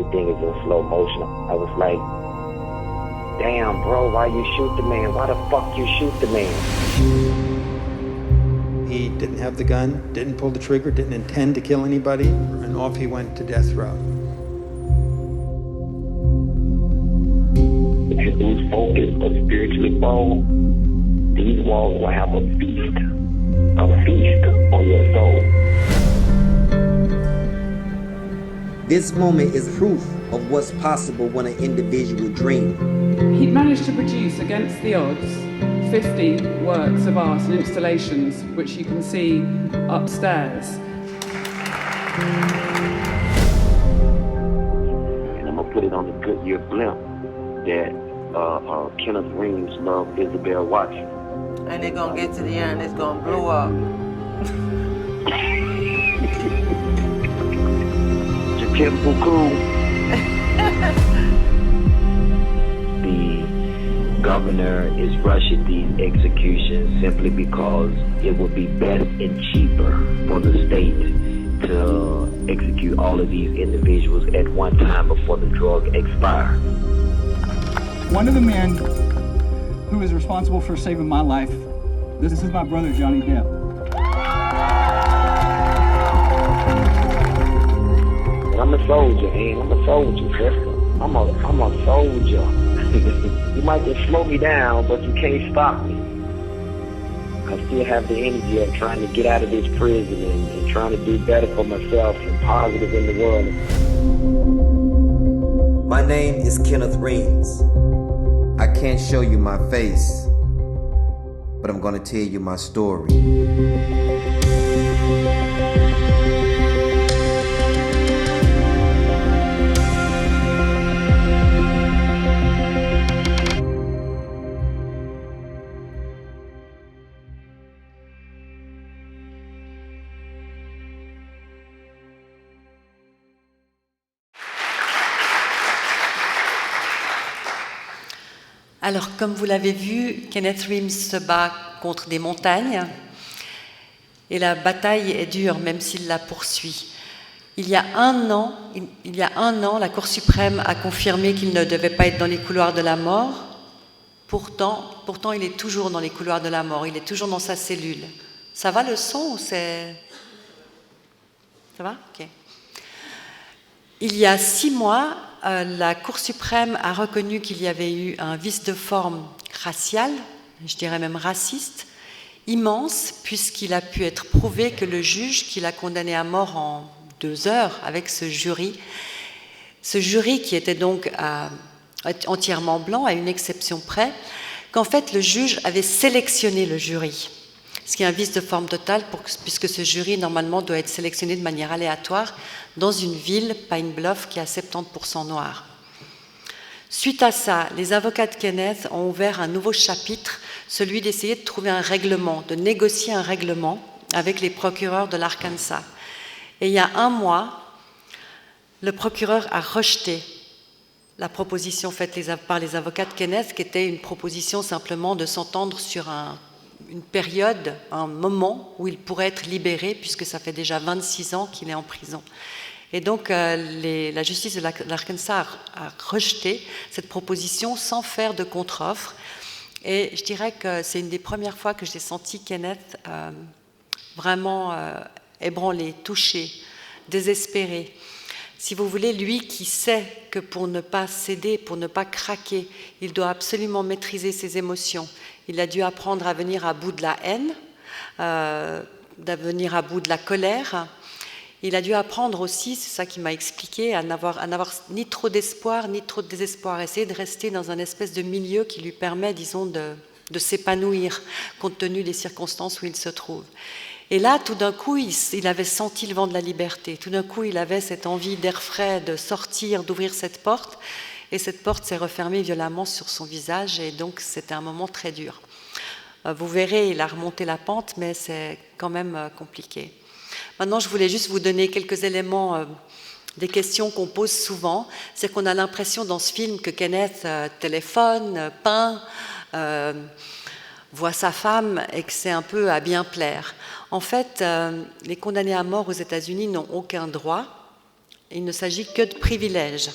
everything is in slow motion. I was like, damn, bro, why you shoot the man? Why the fuck you shoot the man? He didn't have the gun, didn't pull the trigger, didn't intend to kill anybody, and off he went to death row. If you lose focus or spiritually fall, these walls will have a feast on your soul. This moment is proof of what's possible when an individual dreams. He'd managed to produce, against the odds, 50 works of art and installations, which you can see upstairs. And I'm going to put it on the Goodyear blimp that Kenneth Reams loved Isabel watching. And they're going to get to the end, it's going to blow up. Typical cool. The governor is rushing these executions simply because it would be best and cheaper for the state to execute all of these individuals at one time before the drug expire. One of the men who is responsible for saving my life, this is my brother, Johnny Depp. I'm a soldier, man. I'm a soldier, sister. I'm a soldier. You might just slow me down, but you can't stop me. I still have the energy of trying to get out of this prison and trying to do better for myself and positive in the world. My name is Kenneth Reams. I can't show you my face, but I'm gonna tell you my story. Alors, comme vous l'avez vu, Kenneth Reams se bat contre des montagnes et la bataille est dure, même s'il la poursuit. Il y a un an, la Cour suprême a confirmé qu'il ne devait pas être dans les couloirs de la mort. Pourtant, il est toujours dans les couloirs de la mort, il est toujours dans sa cellule. Ça va le son ou c'est... Ça va ? Ok. Il y a 6 mois, la Cour suprême a reconnu qu'il y avait eu un vice de forme racial, je dirais même raciste, immense, puisqu'il a pu être prouvé que le juge qui l'a condamné à mort en 2 heures avec ce jury qui était donc entièrement blanc, à une exception près, qu'en fait le juge avait sélectionné le jury. Ce qui est un vice de forme totale, puisque ce jury, normalement, doit être sélectionné de manière aléatoire dans une ville, Pine Bluff, qui a 70% noirs. Suite à ça, les avocats de Kenneth ont ouvert un nouveau chapitre, celui d'essayer de trouver un règlement, de négocier un règlement avec les procureurs de l'Arkansas. Et il y a 1 mois, le procureur a rejeté la proposition faite par les avocats de Kenneth, qui était une proposition simplement de s'entendre sur une période, un moment où il pourrait être libéré, puisque ça fait déjà 26 ans qu'il est en prison. Et donc, la justice de l'Arkansas a rejeté cette proposition sans faire de contre-offre. Et je dirais que c'est une des premières fois que j'ai senti Kenneth vraiment ébranlé, touché, désespéré. Si vous voulez, lui qui sait que pour ne pas céder, pour ne pas craquer, il doit absolument maîtriser ses émotions. Il a dû apprendre à venir à bout de la haine, à venir à bout de la colère. Il a dû apprendre aussi, c'est ça qu'il m'a expliqué, à n'avoir ni trop d'espoir, ni trop de désespoir, essayer de rester dans un espèce de milieu qui lui permet, disons, de s'épanouir, compte tenu des circonstances où il se trouve. Et là, tout d'un coup, il avait senti le vent de la liberté. Tout d'un coup, il avait cette envie d'air frais, de sortir, d'ouvrir cette porte. Et cette porte s'est refermée violemment sur son visage. Et donc, c'était un moment très dur. Vous verrez, il a remonté la pente, mais c'est quand même compliqué. Maintenant, je voulais juste vous donner quelques éléments des questions qu'on pose souvent. C'est qu'on a l'impression dans ce film que Kenneth téléphone, peint, voit sa femme et que c'est un peu à bien plaire. En fait, les condamnés à mort aux États-Unis n'ont aucun droit Il ne s'agit que de privilèges.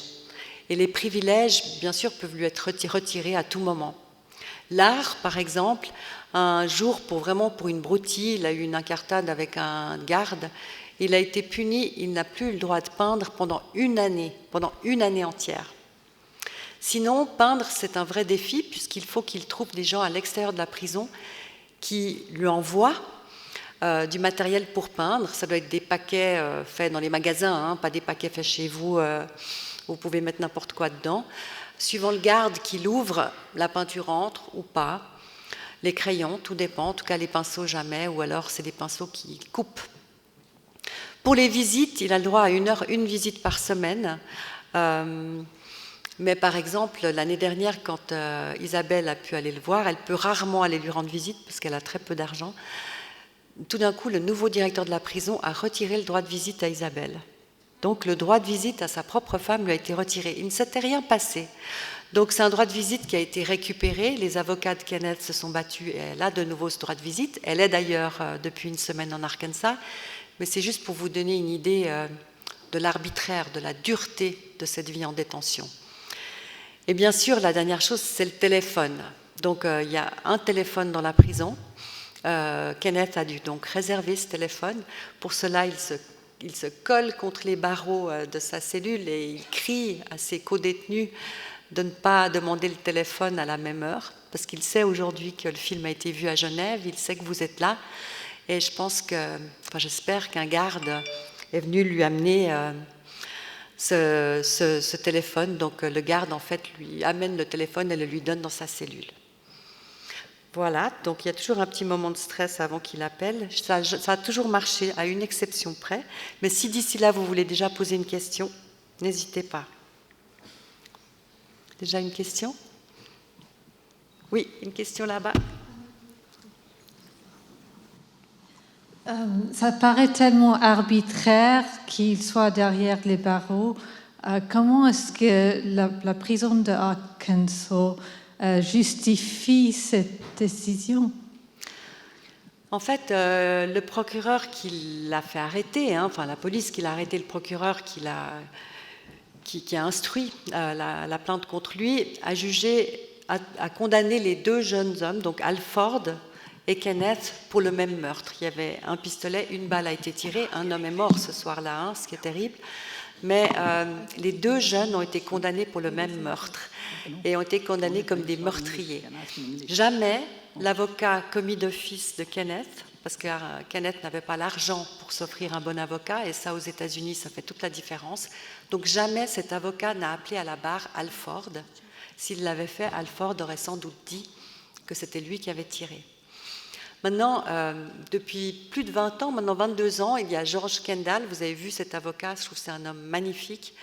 Et les privilèges, bien sûr, peuvent lui être retirés à tout moment. L'art, par exemple, un jour, pour une broutille, il a eu une incartade avec un garde, il a été puni, il n'a plus le droit de peindre pendant une année entière. Sinon, peindre, c'est un vrai défi, puisqu'il faut qu'il trouve des gens à l'extérieur de la prison qui lui envoient du matériel pour peindre. Ça doit être des paquets faits dans les magasins, pas des paquets faits chez vous, vous pouvez mettre n'importe quoi dedans. Suivant le garde qui l'ouvre, la peinture entre ou pas. Les crayons, tout dépend, en tout cas les pinceaux jamais, ou alors c'est des pinceaux qui coupent. Pour les visites, il a le droit à une visite par semaine. Mais par exemple, l'année dernière, quand Isabelle a pu aller le voir, elle peut rarement aller lui rendre visite parce qu'elle a très peu d'argent. Tout d'un coup, le nouveau directeur de la prison a retiré le droit de visite à Isabelle. Donc le droit de visite à sa propre femme lui a été retiré. Il ne s'était rien passé. Donc c'est un droit de visite qui a été récupéré. Les avocats de Kenneth se sont battus et elle a de nouveau ce droit de visite. Elle est d'ailleurs depuis une semaine en Arkansas. Mais c'est juste pour vous donner une idée de l'arbitraire, de la dureté de cette vie en détention. Et bien sûr, la dernière chose, c'est le téléphone. Donc il y a un téléphone dans la prison. Kenneth a dû donc réserver ce téléphone. Pour cela, il se colle contre les barreaux de sa cellule et il crie à ses co-détenus de ne pas demander le téléphone à la même heure, parce qu'il sait aujourd'hui que le film a été vu à Genève, il sait que vous êtes là, et j'espère qu'un garde est venu lui amener ce téléphone. Donc le garde, en fait, lui amène le téléphone et le lui donne dans sa cellule. Voilà, donc il y a toujours un petit moment de stress avant qu'il appelle. Ça a toujours marché, à une exception près. Mais si d'ici là, vous voulez déjà poser une question, n'hésitez pas. Déjà une question? Oui, une question là-bas. Ça paraît tellement arbitraire qu'il soit derrière les barreaux. Comment est-ce que la prison de Arkansas justifie cette décision? En fait, le procureur qui l'a fait arrêter, la police qui l'a arrêté, le procureur qui a instruit la plainte contre lui, a condamné les deux jeunes hommes, donc Alford et Kenneth, pour le même meurtre. Il y avait un pistolet, une balle a été tirée, un homme est mort ce soir-là, ce qui est terrible. Mais les deux jeunes ont été condamnés pour le même meurtre et ont été condamnés comme des meurtriers. Jamais l'avocat commis d'office de Kenneth, parce que Kenneth n'avait pas l'argent pour s'offrir un bon avocat, et ça aux États-Unis ça fait toute la différence, donc jamais cet avocat n'a appelé à la barre Alford. S'il l'avait fait, Alford aurait sans doute dit que c'était lui qui avait tiré. Maintenant, depuis plus de 20 ans, maintenant 22 ans, il y a George Kendall, vous avez vu cet avocat, je trouve que c'est un homme magnifique.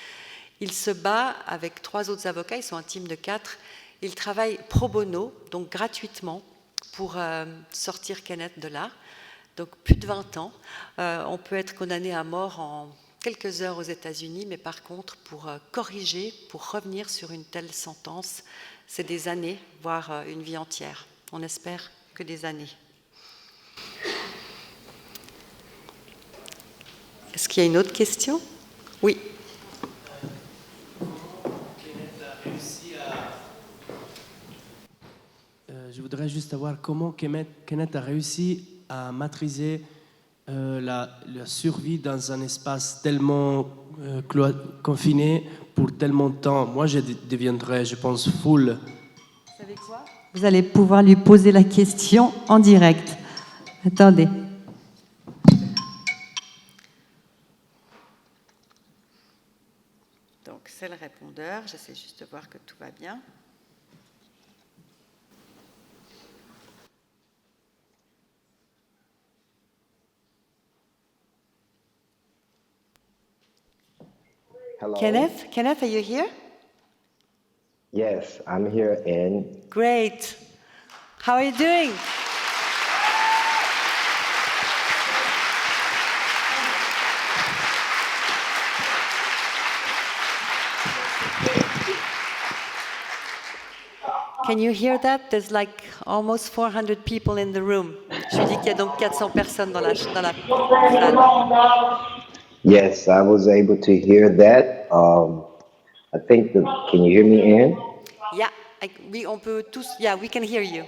Il se bat avec 3 autres avocats, ils sont un team de 4. Ils travaillent pro bono, donc gratuitement, pour sortir Kenneth de là. Donc plus de 20 ans. On peut être condamné à mort en quelques heures aux États-Unis, mais par contre, pour corriger, pour revenir sur une telle sentence, c'est des années, voire une vie entière. On espère que des années. Est-ce qu'il y a une autre question? Oui. Je voudrais juste savoir comment Kenneth a réussi à maîtriser la survie dans un espace tellement confiné pour tellement de temps. Moi, je deviendrais, je pense, full. Vous savez quoi? Vous allez pouvoir lui poser la question en direct. Attendez. Donc, c'est le répondeur. J'essaie juste de voir que tout va bien. Hello. Kenneth, are you here? Yes, I'm here and Great. How are you doing? Can you hear that? There's like almost 400 people in the room. Je dis qu'il y a donc 400 personnes dans la salle. Yes, I was able to hear that. I think can you hear me, Ann? Yeah, on peut tous. Yeah, we can hear you.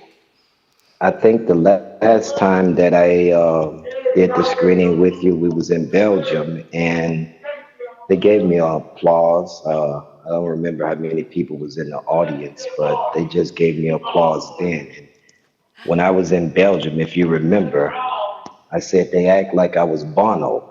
I think the last time that I did the screening with you, we was in Belgium, and they gave me applause. I don't remember how many people was in the audience, but they just gave me applause then. And when I was in Belgium, if you remember, I said they act like I was Bono.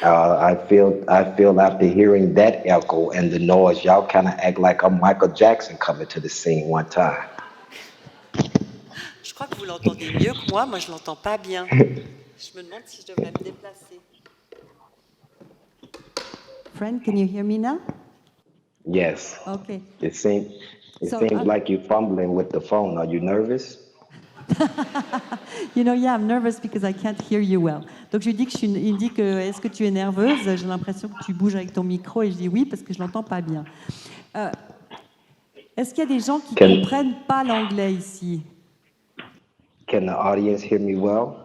I feel after hearing that echo and the noise, y'all kind of act like I'm Michael Jackson coming to the scene one time. Je crois que vous l'entendez mieux que moi. Moi, je l'entends pas bien. Je me demande si je devrais me déplacer. Friend, can you hear me now? Yes. Okay. It seems So, like you're fumbling with the phone. Are you nervous? yeah, I'm nervous because I can't hear you well. Donc je lui dis il me dit que est-ce que tu es nerveuse? J'ai l'impression que tu bouges avec ton micro et je dis oui parce que je l'entends pas bien. Est-ce qu'il y a des gens qui comprennent pas l'anglais ici? Can the audience hear me well?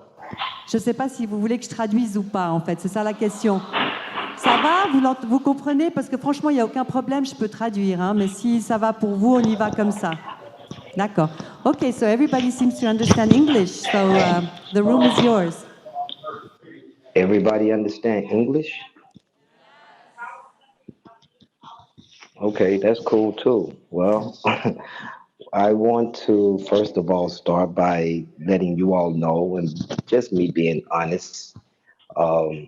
Je sais pas si vous voulez que je traduise ou pas en fait, c'est ça la question. Ça va? Vous comprenez? Parce que franchement, il n'y a aucun problème, je peux traduire, hein, mais si ça va pour vous, on y va comme ça. D'accord. Okay, so everybody seems to understand English, so the room is yours. Everybody understand English? Okay, that's cool too. Well, I want to first of all start by letting you all know, and just me being honest. Um,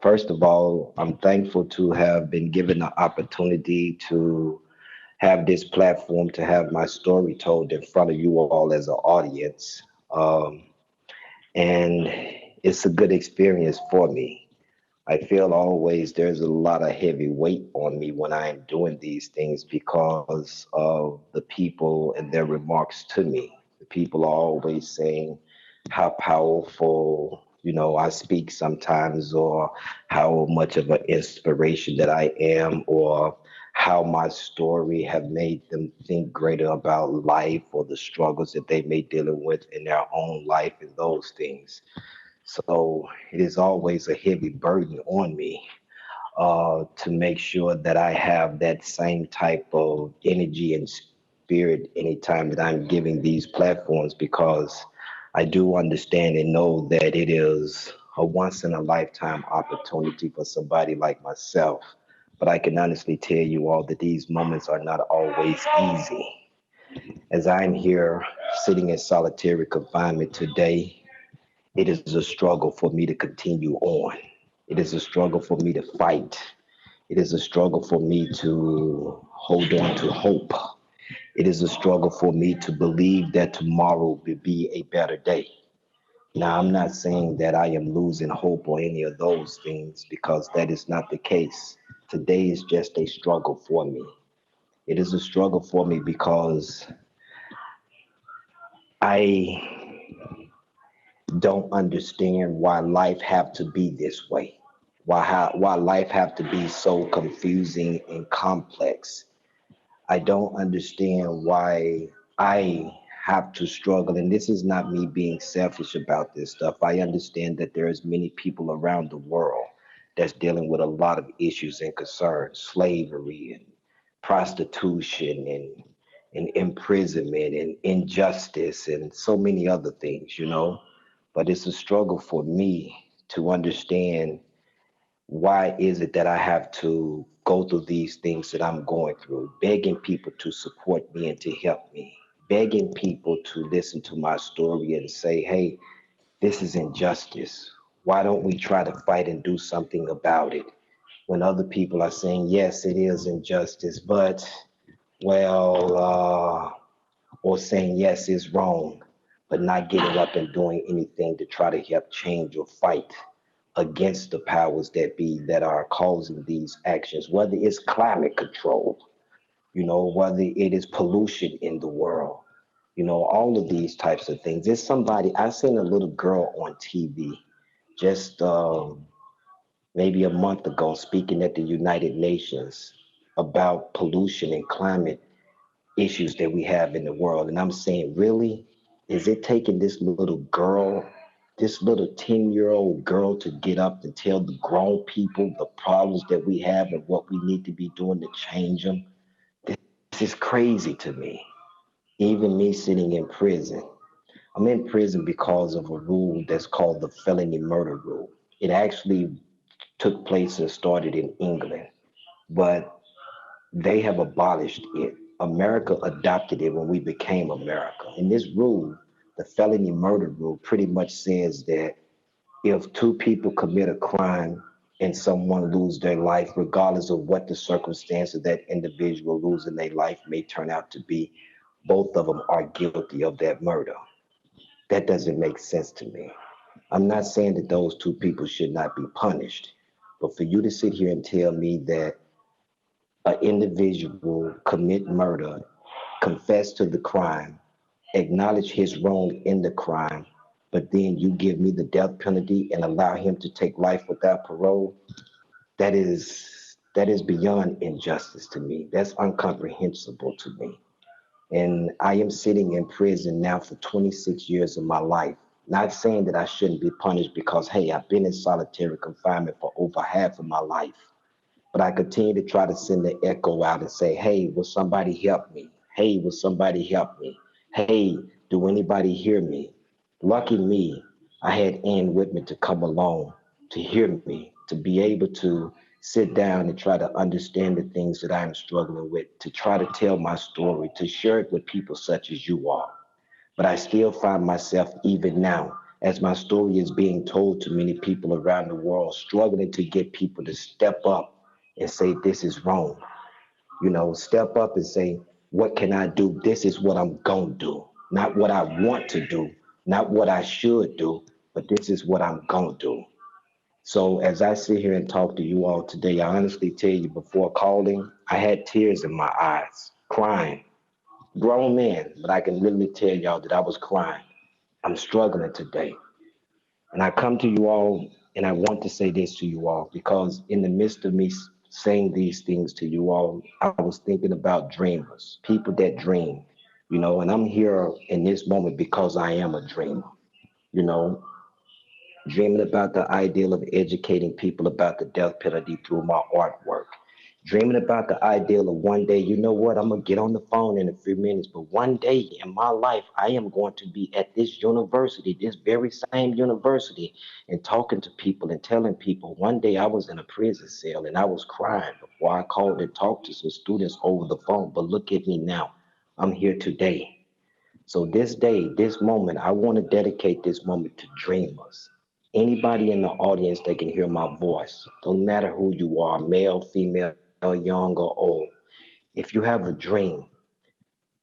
First of all, I'm thankful to have been given the opportunity to have this platform to have my story told in front of you all as an audience. And it's a good experience for me. I feel always there's a lot of heavy weight on me when I'm doing these things because of the people and their remarks to me. The people are always saying how powerful, I speak sometimes, or how much of an inspiration that I am, or how my story have made them think greater about life or the struggles that they may dealing with in their own life and those things. So it is always a heavy burden on me to make sure that I have that same type of energy and spirit anytime that I'm giving these platforms, because I do understand and know that it is a once in a lifetime opportunity for somebody like myself. But I can honestly tell you all that these moments are not always easy. As I'm here sitting in solitary confinement today, it is a struggle for me to continue on. It is a struggle for me to fight. It is a struggle for me to hold on to hope. It is a struggle for me to believe that tomorrow will be a better day. Now, I'm not saying that I am losing hope or any of those things, because that is not the case. Today is just a struggle for me. It is a struggle for me because I don't understand why life have to be this way. Why life have to be so confusing and complex. I don't understand why I have to struggle. And this is not me being selfish about this stuff. I understand that there is many people around the world that's dealing with a lot of issues and concerns, slavery and prostitution and imprisonment and injustice and so many other things. But it's a struggle for me to understand, why is it that I have to go through these things that I'm going through, begging people to support me and to help me, begging people to listen to my story and say, hey, this is injustice. Why don't we try to fight and do something about it? When other people are saying, yes, it is injustice, but, or saying, yes, it's wrong, but not getting up and doing anything to try to help change or fight against the powers that be that are causing these actions, whether it's climate control, whether it is pollution in the world, all of these types of things. There's I seen a little girl on TV just maybe a month ago speaking at the United Nations about pollution and climate issues that we have in the world. And I'm saying, really? Is it taking this little girl this little 10-year-old girl to get up and tell the grown people the problems that we have and what we need to be doing to change them. This is crazy to me. Even me sitting in prison. I'm in prison because of a rule that's called the felony murder rule. It actually took place and started in England, but they have abolished it. America adopted it when we became America. And this rule, the felony murder rule, pretty much says that if two people commit a crime and someone lose their life, regardless of what the circumstance of that individual losing their life may turn out to be, both of them are guilty of that murder. That doesn't make sense to me. I'm not saying that those two people should not be punished, but for you to sit here and tell me that an individual commit murder, confess to the crime, acknowledge his wrong in the crime, but then you give me the death penalty and allow him to take life without parole, that is beyond injustice to me. That's incomprehensible to me. And I am sitting in prison now for 26 years of my life. Not saying that I shouldn't be punished because, hey, I've been in solitary confinement for over half of my life. But I continue to try to send the echo out and say, hey, will somebody help me? Hey, will somebody help me? Hey, do anybody hear me? Lucky me, I had Ann Widmann to come along to hear me, to be able to sit down and try to understand the things that I'm struggling with, to try to tell my story, to share it with people such as you are. But I still find myself, even now, as my story is being told to many people around the world, struggling to get people to step up and say, this is wrong. You know, step up and say, what can I do? This is what I'm going to do. Not what I want to do, not what I should do, but this is what I'm going to do. So as I sit here and talk to you all today, I honestly tell you, before calling, I had tears in my eyes, crying. Grown man, but I can literally tell y'all that I was crying. I'm struggling today. And I come to you all, and I want to say this to you all, because in the midst of me saying these things to you all, I was thinking about dreamers, people that dream, you know, and I'm here in this moment because I am a dreamer, you know, dreaming about the ideal of educating people about the death penalty through my artwork. Dreaming about the ideal of one day, you know what, I'm going to get on the phone in a few minutes, but one day in my life, I am going to be at this university, this very same university, and talking to people and telling people. One day I was in a prison cell and I was crying before I called and talked to some students over the phone, but look at me now. I'm here today. So this day, this moment, I want to dedicate this moment to dreamers. Anybody in the audience that can hear my voice, don't matter who you are, male, female, young or old. If you have a dream,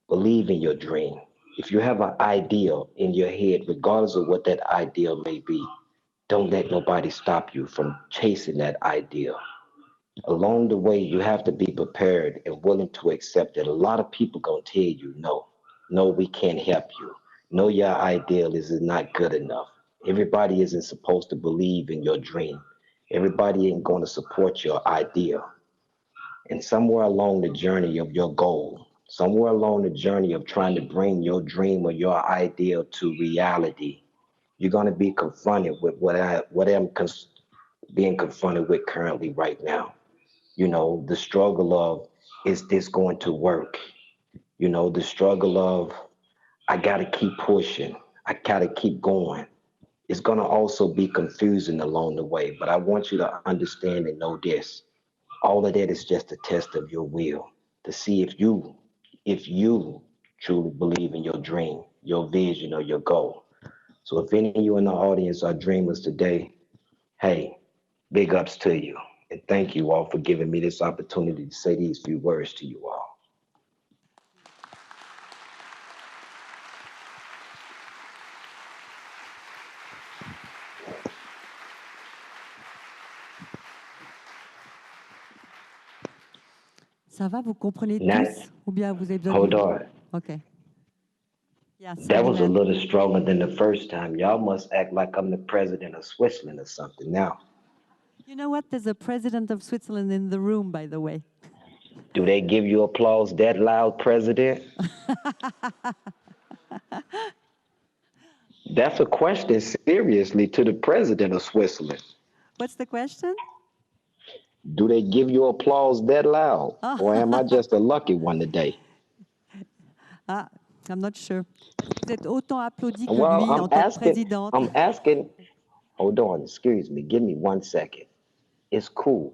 believe in your dream. If you have an ideal in your head, regardless of what that ideal may be, don't let nobody stop you from chasing that ideal. Along the way, you have to be prepared and willing to accept that a lot of people gonna tell you no. No, we can't help you. No, your ideal is not good enough. Everybody isn't supposed to believe in your dream. Everybody ain't gonna support your idea. And somewhere along the journey of your goal, somewhere along the journey of trying to bring your dream or your ideal to reality, you're going to be confronted with what I'm being confronted with currently right now. You know, the struggle of, is this going to work? You know, the struggle of, I got to keep pushing. I got to keep going. It's going to also be confusing along the way, but I want you to understand and know this. All of that is just a test of your will to see if you truly believe in your dream, your vision, or your goal. So if any of you in the audience are dreamers today, hey, big ups to you. And thank you all for giving me this opportunity to say these few words to you all. Ça va, vous comprenez Now, tous? Ou bien vous avez besoin hold de... on. OK. Yeah, That was a Seule. little stronger than the first time. Y'all must act like I'm the president of Switzerland or something now. You know what? There's a president of Switzerland in the room, by the way. Do they give you applause that loud, President? That's a question seriously to the president of Switzerland. What's the question? Do they give you applause that loud? Oh. Or am I just a lucky one today? Ah, I'm not sure. Vous êtes autant applaudi que Well, lui en tant que présidente. I'm asking, hold on, excuse me, give me 1 second. It's cool.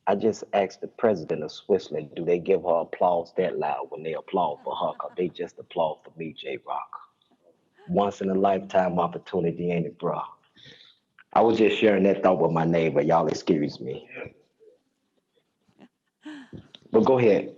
I just asked the president of Switzerland, do they give her applause that loud when they applaud for her? Because they just applaud for me, J-Rock. Once in a lifetime opportunity, ain't it, bro? I was just sharing that thought with my neighbor. Y'all excuse me. But go ahead.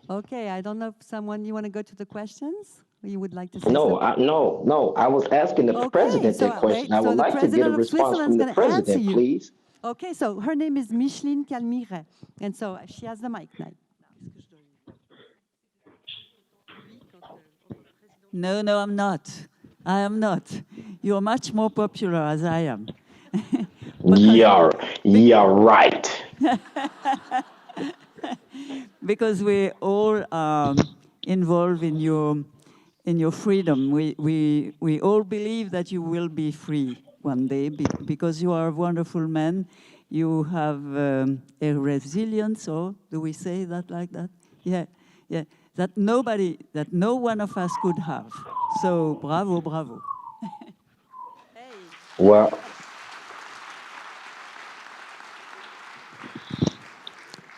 Okay, I don't know if you want to go to the questions? Or you would like to say No, something? no. I was asking the president that question. I would like to get a response from the president, please. Okay, so her name is Micheline Calmire, and so she has the mic now. No, I'm not. I am not. You're much more popular as I am. You're right. Because we're all involved in your freedom. We all believe that you will be free one day because you are a wonderful man. You have a resilience, or do we say that like that? Yeah. That no one of us could have. So bravo. Well,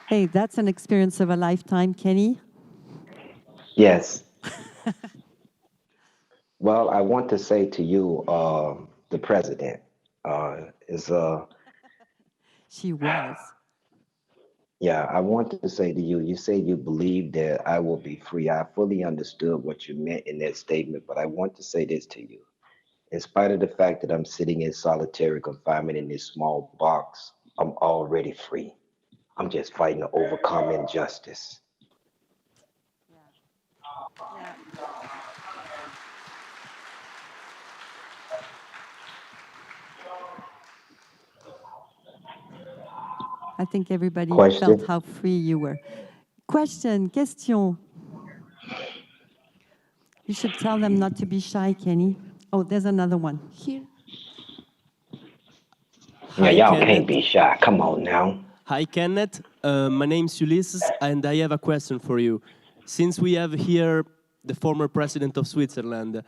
Hey, that's an experience of a lifetime, Kenny. yes. Well, I want to say to you, the president, She was. Yeah, I wanted to say to you, you say you believe that I will be free. I fully understood what you meant in that statement, but I want to say this to you. In spite of the fact that I'm sitting in solitary confinement in this small box, I'm already free. I'm just fighting to overcome injustice. I think everybody Question? felt how free you were. Question. You should tell them not to be shy, Kenny. Oh, there's another one. Here. Yeah, y'all can't be shy. Come on now. Hi, Kenneth. My name's Ulysses, and I have a question for you. Since we have here the former president of Switzerland,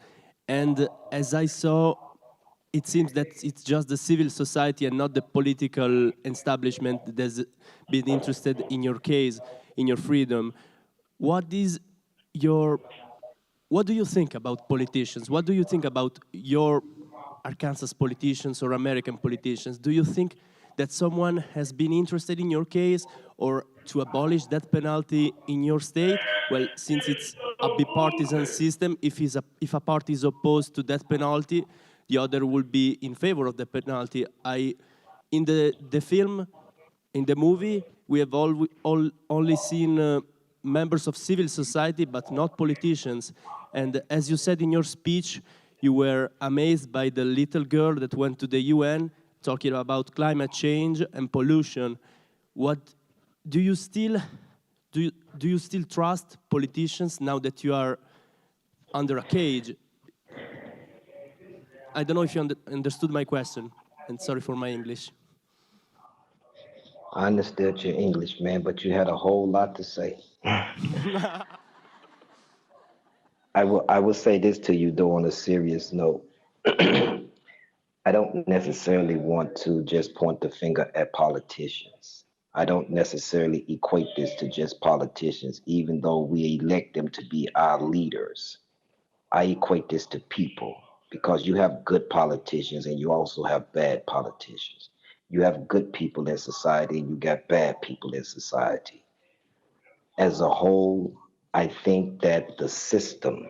and as I saw, it seems that it's just the civil society and not the political establishment that's been interested in your case, in your freedom. What do you think about politicians? What do you think about your Arkansas politicians or American politicians? Do you think that someone has been interested in your case or to abolish death penalty in your state? Well, since it's a bipartisan system, if a party is opposed to death penalty, the other will be in favor of the penalty. In the film, in the movie, we have only seen members of civil society, but not politicians. And as you said in your speech, you were amazed by the little girl that went to the UN talking about climate change and pollution. What do you still trust politicians now that you are under a cage? I don't know if you understood my question, and sorry for my English. I understood your English, man, but you had a whole lot to say. I will say this to you, though, on a serious note. I don't necessarily want to just point the finger at politicians. I don't necessarily equate this to just politicians, even though we elect them to be our leaders. I equate this to people, because you have good politicians and you also have bad politicians. You have good people in society and you got bad people in society. As a whole, I think that the system,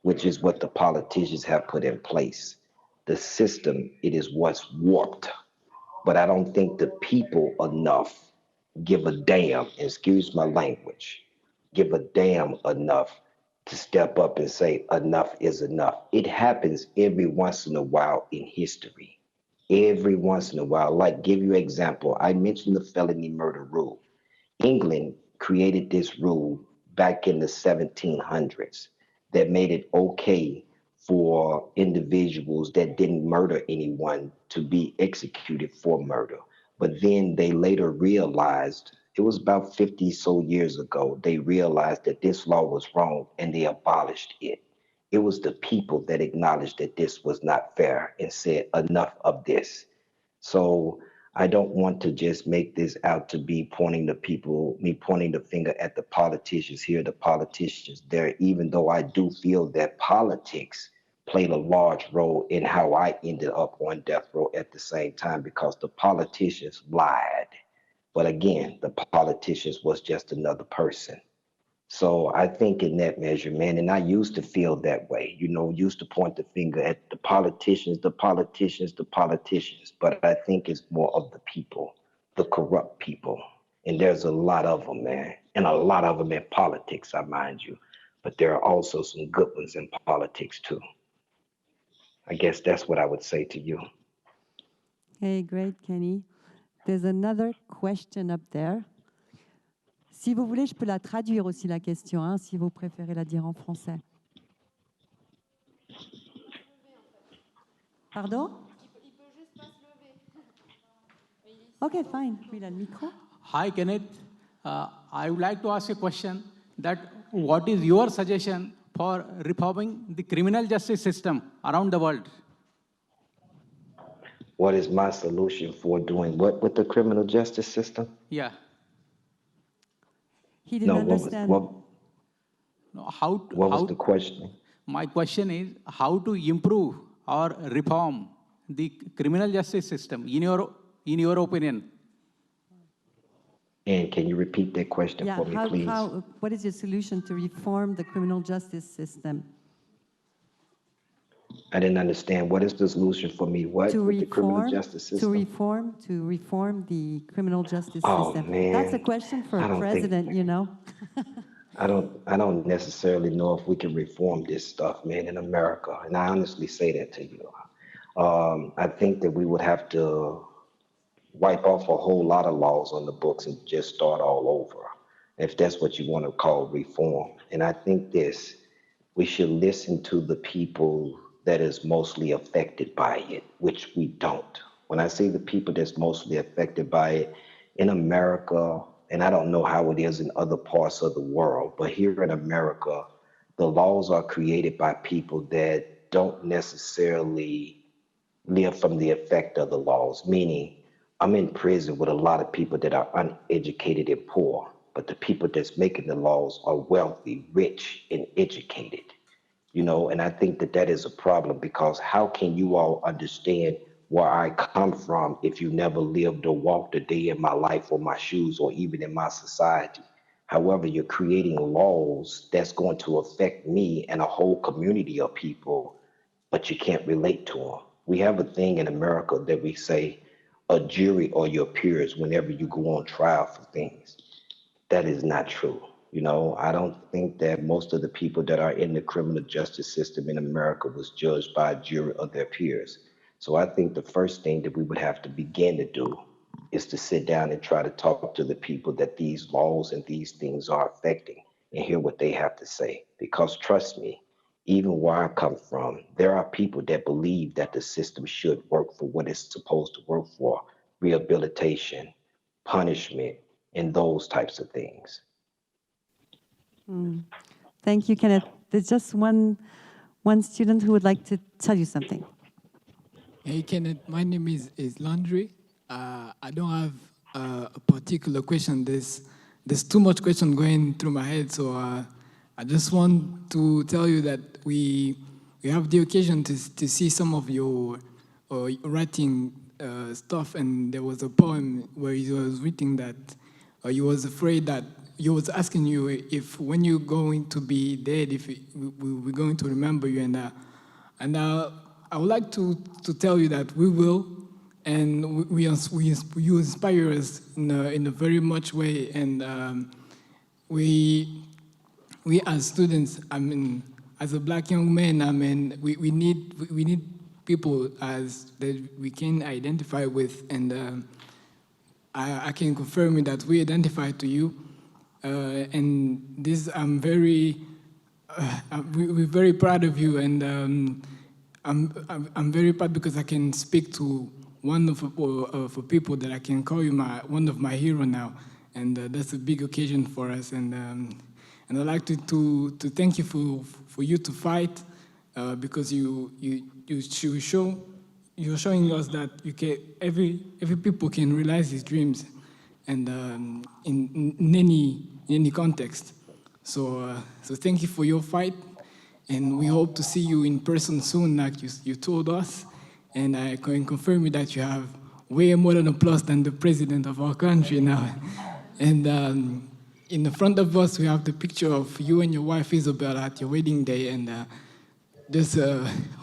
which is what the politicians have put in place, the system, it is what's warped. But I don't think the people enough give a damn, excuse my language, give a damn enough to step up and say enough is enough. It happens every once in a while in history. Every once in a while. Like, give you an example, I mentioned the felony murder rule. England created this rule back in the 1700s that made it okay for individuals that didn't murder anyone to be executed for murder. But then they later realized, it was about 50 so years ago, they realized that this law was wrong and they abolished it. It was the people that acknowledged that this was not fair and said, enough of this. So I don't want to just make this out to be pointing the people, me pointing the finger at the politicians here, the politicians there, even though I do feel that politics played a large role in how I ended up on death row at the same time, because the politicians lied. But again, the politicians was just another person. So I think in that measure, man, and I used to feel that way, you know, used to point the finger at the politicians, the politicians, the politicians. But I think it's more of the people, the corrupt people. And there's a lot of them, man, and a lot of them in politics, I mind you. But there are also some good ones in politics too. I guess that's what I would say to you. Hey, great, Kenny. There's another question up there. Si vous voulez, je peux la traduire aussi, la question, hein, si vous préférez la dire en français. Pardon? Il peut juste pas se lever. OK, fine. Oui, il a le micro. Hi, Kenneth. I would like to ask a question that what is your suggestion for reforming the criminal justice system around the world? What is my solution for doing what with the criminal justice system? Yeah. He didn't understand. What was the question? My question is how to improve or reform the criminal justice system in your opinion. And can you repeat that question for me, please? What is your solution to reform the criminal justice system? I didn't understand. What is the solution for me? What with the criminal justice system? To reform the criminal justice system. Man. That's a question for a president, you know. I don't necessarily know if we can reform this stuff, man, in America. And I honestly say that to you. I think that we would have to wipe off a whole lot of laws on the books and just start all over, if that's what you want to call reform. And I think we should listen to the people that is mostly affected by it, which we don't. When I say the people that's mostly affected by it, in America, and I don't know how it is in other parts of the world, but here in America, the laws are created by people that don't necessarily live from the effect of the laws, meaning I'm in prison with a lot of people that are uneducated and poor, but the people that's making the laws are wealthy, rich, and educated. You know, and I think that is a problem, because how can you all understand where I come from if you never lived or walked a day in my life or my shoes or even in my society? However, you're creating laws that's going to affect me and a whole community of people, but you can't relate to them. We have a thing in America that we say a jury or your peers whenever you go on trial for things. That is not true. You know, I don't think that most of the people that are in the criminal justice system in America was judged by a jury of their peers. So I think the first thing that we would have to begin to do is to sit down and try to talk to the people that these laws and these things are affecting and hear what they have to say. Because trust me, even where I come from, there are people that believe that the system should work for what it's supposed to work for: rehabilitation, punishment, and those types of things. Thank you, Kenneth. There's just one student who would like to tell you something. Hey, Kenneth. My name is Landry. I don't have a particular question. There's too much question going through my head, so I just want to tell you that we have the occasion to see some of your writing stuff, and there was a poem where you was writing that you was afraid that you was asking you if when you're going to be dead, if we're going to remember you, and I would like to tell you that we will, and you inspire us in a very much way, and we as students, I mean, as a Black young man, I mean, we need people as that we can identify with, and I can confirm that we identify to you. And this, I'm very we're very proud of you, and I'm very proud because I can speak to wonderful people that I can call you one of my heroes now, and that's a big occasion for us. And I'd like to thank you for you to fight because you're showing us that every people can realize his dreams, and in any context. So thank you for your fight, and we hope to see you in person soon, like you told us. And I can confirm you that you have way more than applause than the president of our country now. And in the front of us, we have the picture of you and your wife Isabel at your wedding day. And just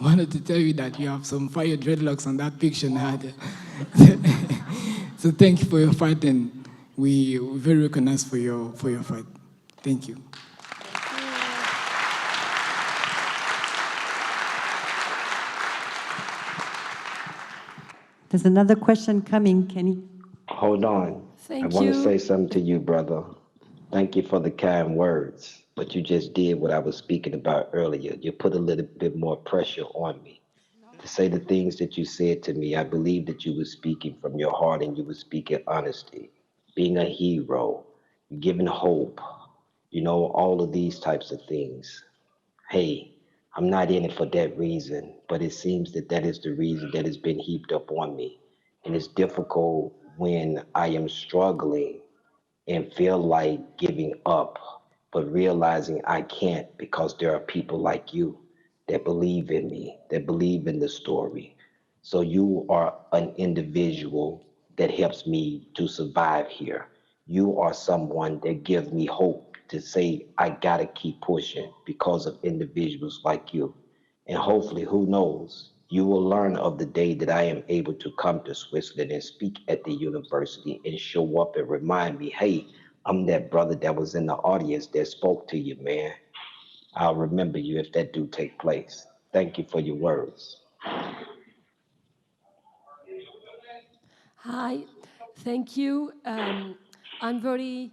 wanted to tell you that you have some fire dreadlocks on that picture now. So thank you for your fight, and we're very recognized for your fight. Thank you. There's another question coming, Kenny. Hold on. Thank I want you. to say something to you, brother. Thank you for the kind words, but you just did what I was speaking about earlier. You put a little bit more pressure on me to say the things that you said to me. I believe that you were speaking from your heart and you were speaking honesty, being a hero, giving hope, all of these types of things. Hey, I'm not in it for that reason, but it seems that is the reason that has been heaped up on me. And it's difficult when I am struggling and feel like giving up, but realizing I can't because there are people like you that believe in me, that believe in the story. So you are an individual that helps me to survive here. You are someone that gives me hope to say, I gotta keep pushing because of individuals like you. And hopefully, who knows, you will learn of the day that I am able to come to Switzerland and speak at the university and show up and remind me, hey, I'm that brother that was in the audience that spoke to you, man. I'll remember you if that do take place. Thank you for your words. Hi, thank you. I'm very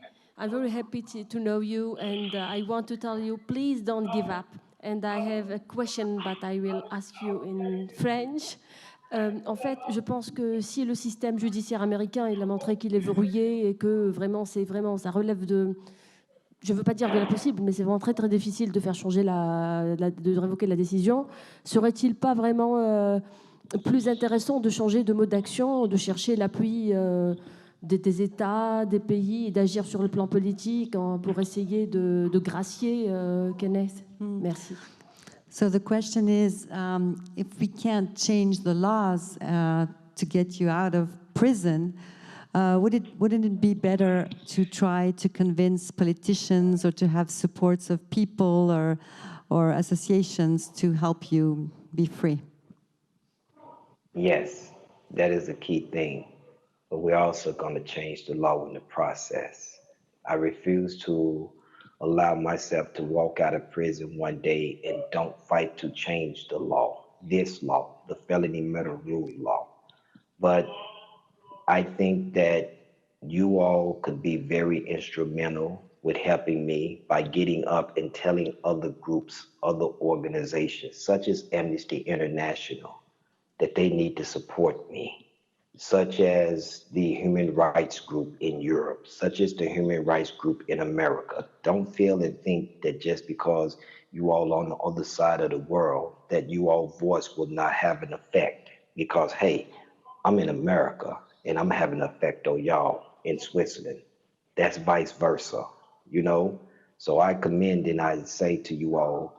happy to know you, and I want to tell you, please don't give up. And I have a question, but I will ask you in French. En fait, je pense que si le système judiciaire américain, il a montré qu'il est verrouillé et que ça relève de, je ne veux pas dire de l'impossible, mais c'est vraiment très très difficile de faire changer de révoquer la décision. Serait-il pas vraiment plus intéressant de changer de mode d'action, de chercher l'appui des États, des pays, et d'agir sur le plan politique pour essayer de gracier Kenneth? Merci. So the question is, if we can't change the laws to get you out of prison, wouldn't it be better to try to convince politicians or to have supports of people or associations to help you be free? Yes, that is a key thing. But we're also going to change the law in the process. I refuse to allow myself to walk out of prison one day and don't fight to change the law, this law, the felony murder rule law. But I think that you all could be very instrumental with helping me by getting up and telling other groups, other organizations, such as Amnesty International, that they need to support me, such as the Human Rights Group in Europe, such as the Human Rights Group in America. Don't feel and think that just because you all on the other side of the world, that you all voice will not have an effect. Because, hey, I'm in America and I'm having an effect on y'all in Switzerland. That's vice versa, So I commend and I say to you all,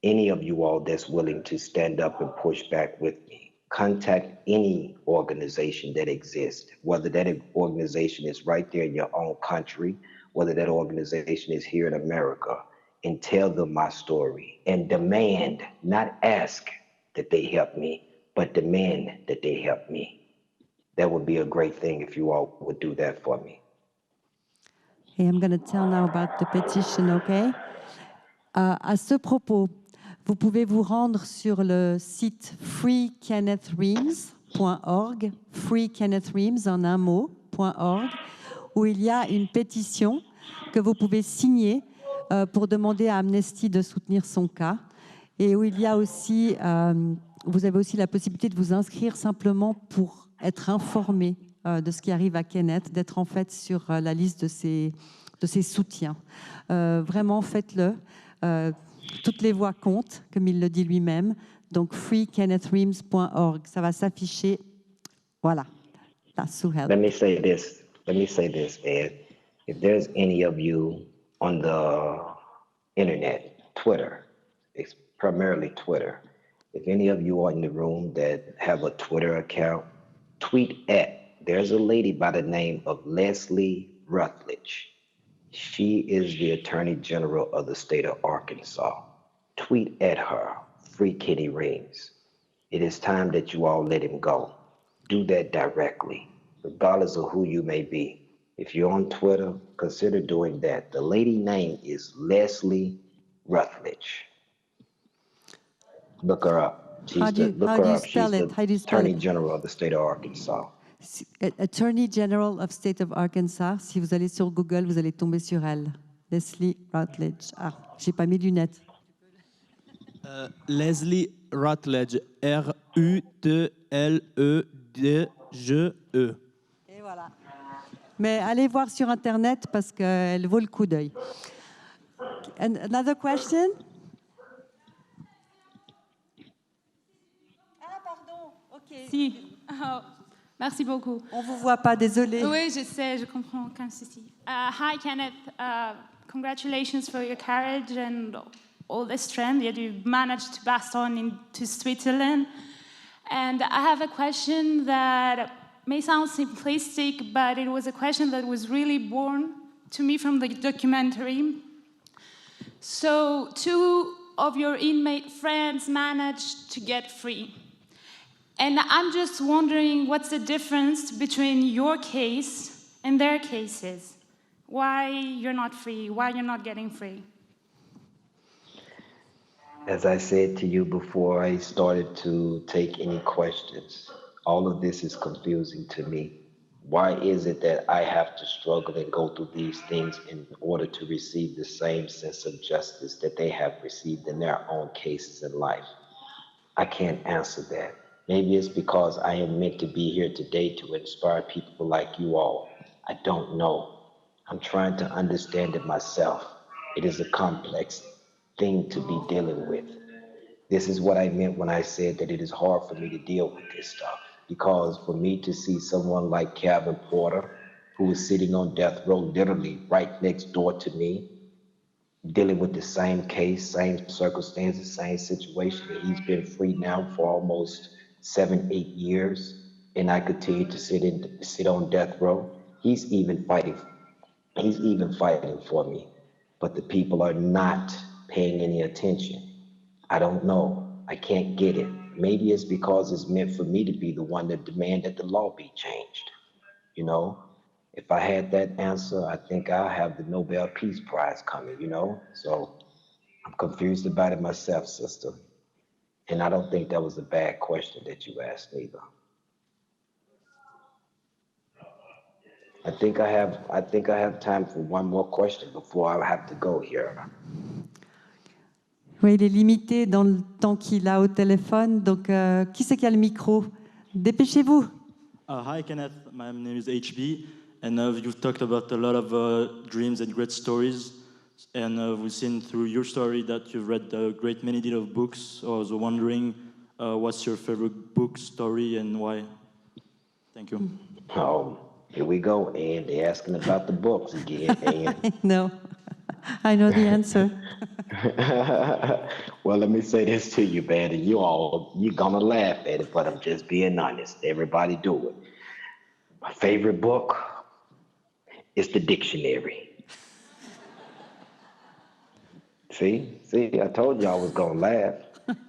any of you all that's willing to stand up and push back with me, contact any organization that exists, whether that organization is right there in your own country, whether that organization is here in America, and tell them my story and demand, not ask that they help me, but demand that they help me. That would be a great thing if you all would do that for me. Hey, I'm going to tell now about the petition, okay? À ce propos, vous pouvez vous rendre sur le site freekennethreams.org, freekennethreams en un mot, .org, où il y a une pétition que vous pouvez signer pour demander à Amnesty de soutenir son cas. Et où il y a aussi, vous avez aussi la possibilité de vous inscrire simplement pour être informé de ce qui arrive à Kenneth, d'être en fait sur la liste de ses soutiens. Vraiment, faites-le. Toutes les voix comptent, comme il le dit lui-même. Donc, freekennethreams.org, ça va s'afficher. Voilà. That's to help. Let me say this, Ed. If there's any of you on the internet, Twitter, it's primarily Twitter. If any of you are in the room that have a Twitter account, tweet at. There's a lady by the name of Leslie Rutledge. She is the Attorney General of the state of Arkansas. Tweet at her, Free Kenneth Reams. It is time that you all let him go. Do that directly, regardless of who you may be. If you're on Twitter, consider doing that. The lady name is Leslie Rutledge. Look her up. She's the Attorney General of the state of Arkansas. Attorney General of State of Arkansas. Si vous allez sur Google, vous allez tomber sur elle. Leslie Rutledge. Ah, j'ai pas mes lunettes. Leslie Rutledge. R-U-T-L-E-D-G-E. Et voilà. Mais allez voir sur Internet parce qu'elle vaut le coup d'œil. Another question? Ah, pardon. OK. Si. Merci beaucoup. On ne vous voit pas, désolé. Oui, je sais, je comprends aucun souci. Hi, Kenneth. Congratulations for your courage and all the strength that you managed to pass on into Switzerland. And I have a question that may sound simplistic, but it was a question that was really born to me from the documentary. So 2 of your inmate friends managed to get free. And I'm just wondering what's the difference between your case and their cases? Why you're not free? Why you're not getting free? As I said to you before I started to take any questions, all of this is confusing to me. Why is it that I have to struggle and go through these things in order to receive the same sense of justice that they have received in their own cases in life? I can't answer that. Maybe it's because I am meant to be here today to inspire people like you all. I don't know. I'm trying to understand it myself. It is a complex thing to be dealing with. This is what I meant when I said that it is hard for me to deal with this stuff. Because for me to see someone like Calvin Porter, who is sitting on death row literally right next door to me, dealing with the same case, same circumstances, same situation, and he's been free now for almost 7-8 years, and I continue to sit on death row. He's even fighting for me, but the people are not paying any attention. I don't know. I can't get it. Maybe it's because it's meant for me to be the one that demand that the law be changed. You know, if I had that answer, I think I'll have the Nobel Peace Prize coming, you know? So I'm confused about it myself, sister. And I don't think that was a bad question that you asked either. I think I have time for one more question before I have to go here. Oui, il est limité dans le temps qu'il a au téléphone. Donc, qui c'est qui a le micro? Dépêchez-vous. Hi, Kenneth. My name is HB, and you've talked about a lot of dreams and great stories. And we've seen through your story that you've read a great many deal of books. So I was wondering, what's your favorite book, story, and why? Thank you. Oh, here we go, and they're asking about the books again. And No, I know the answer. well, let me say this to you, man, and you're gonna laugh at it, but I'm just being honest. Everybody do it. My favorite book is the dictionary. See, I told you I was gonna laugh,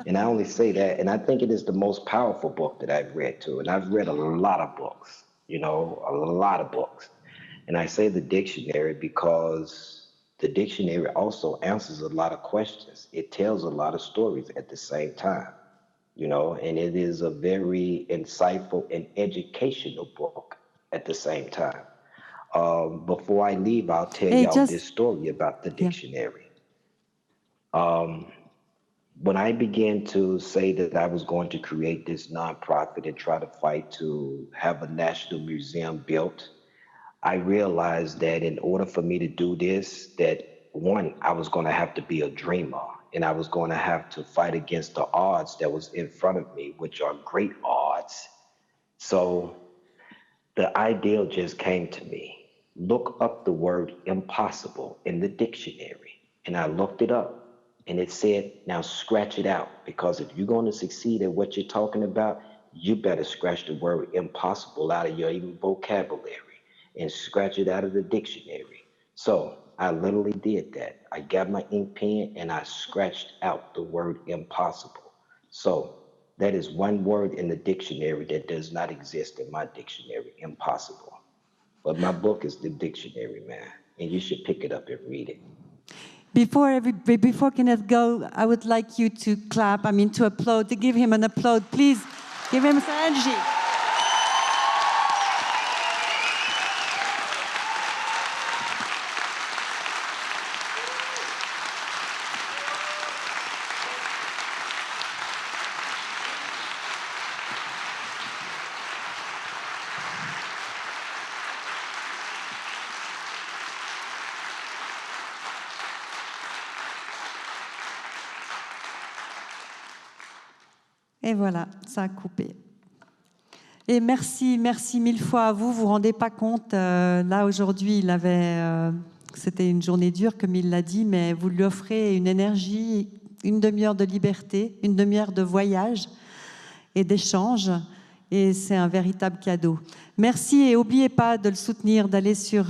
and I only say that, and I think it is the most powerful book that I've read too, and I've read a lot of books, a lot of books, and I say the dictionary because the dictionary also answers a lot of questions. It tells a lot of stories at the same time, and it is a very insightful and educational book at the same time. Before I leave, I'll tell y'all this story about the dictionary. When I began to say that I was going to create this nonprofit and try to fight to have a national museum built, I realized that in order for me to do this, that one, I was going to have to be a dreamer, and I was going to have to fight against the odds that was in front of me, which are great odds. So the ideal just came to me. Look up the word impossible in the dictionary. And I looked it up, and it said, now scratch it out, because if you're going to succeed at what you're talking about, you better scratch the word impossible out of your even vocabulary and scratch it out of the dictionary. So I literally did that. I got my ink pen and I scratched out the word impossible. So that is one word in the dictionary that does not exist in my dictionary, impossible. But my book is the dictionary, man, and you should pick it up and read it. Before Kenneth go, I would like you to clap, to applaud, to give him an applaud. Please give him some energy. Et voilà, ça a coupé. Et merci mille fois à vous. Vous vous rendez pas compte, là aujourd'hui, c'était une journée dure, comme il l'a dit, mais vous lui offrez une énergie, une demi-heure de liberté, une demi-heure de voyage et d'échange. Et c'est un véritable cadeau. Merci et n'oubliez pas de le soutenir, d'aller sur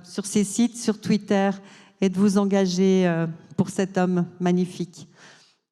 ses sites, sur Twitter et de vous engager pour cet homme magnifique.